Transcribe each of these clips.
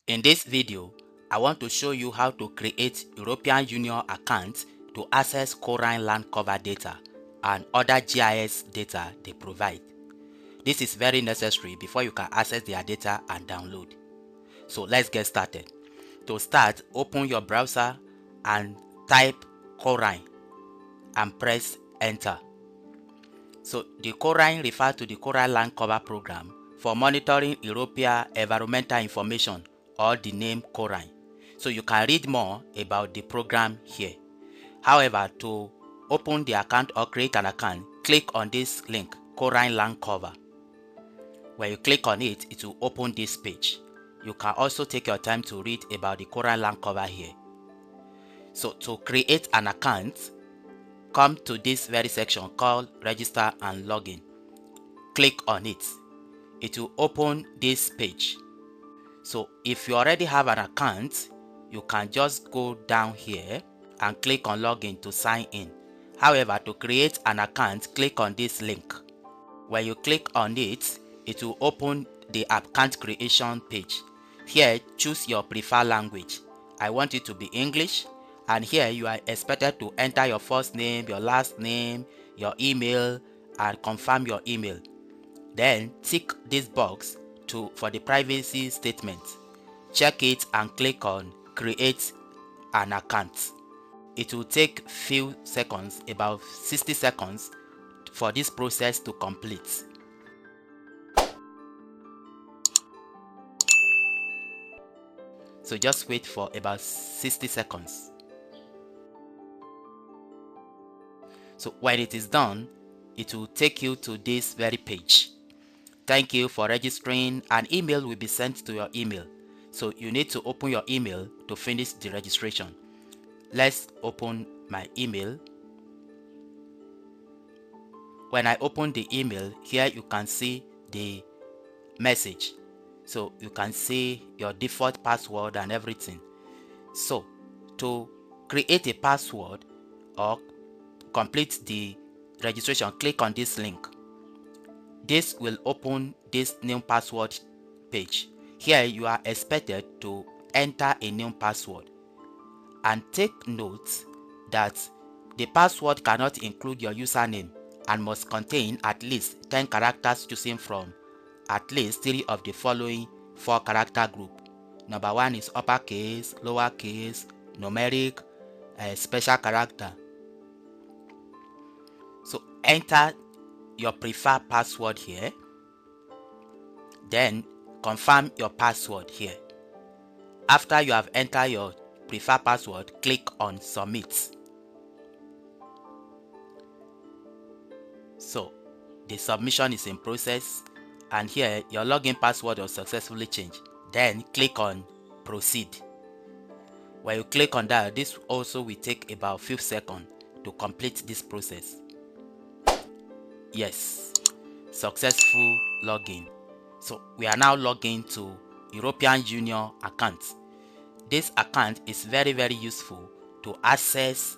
In this video, I want to show you how to create European Union account to access CORINE land cover data and other GIS data they provide. This is very necessary before you can access their data and download. So let's get started. To start, open your browser and type CORINE and press enter. So the CORINE refers to the CORINE land cover program for monitoring European environmental information, or the name CORINE. So you can read more about the program here. However, to open the account or create an account, click on this link, CORINE land cover. When you click on it, it will open this page. You can also take your time to read about the CORINE land cover here. So to create an account, come to this very section called register and login. Click on it. It will open this page. So if you already have an account, you can just go down here and click on login to sign in. However, to create an account, click on this link. When you click on it, it will open the account creation page. Here, choose your preferred language. I want it to be English, and here you are expected to enter your first name, your last name, your email, and confirm your email. Then tick this box for the privacy statement. Check it and click on create an account. It will take few seconds, about 60 seconds, for this process to complete. So just wait for about 60 seconds. So when it is done, it will take you to this very page. Thank you for registering. An email will be sent to your email. So you need to open your email to finish the registration. Let's open my email. When I open the email, here you can see the message. So you can see your default password and everything. So to create a password or complete the registration, click on this link. This will open this new password page. Here you are expected to enter a new password, and take note that the password cannot include your username and must contain at least 10 characters chosen from at least 3 of the following 4 character group. Number 1 is uppercase, lowercase, numeric, special character. So enter your preferred password here, then confirm your password here. After you have entered your preferred password, click on submit. So the submission is in process, and here your login password was successfully changed. Then click on proceed. When you click on that, this also will take about 5 seconds to complete this process. Yes, successful login. So we are now logging to European Union account. This account is very useful to access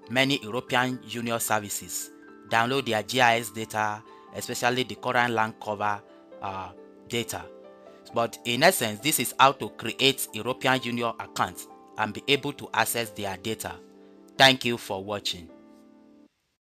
many European Union services, download their GIS data, especially the CORINE land cover data. But in essence, this is how to create European Union accounts and be able to access their data. Thank you for watching.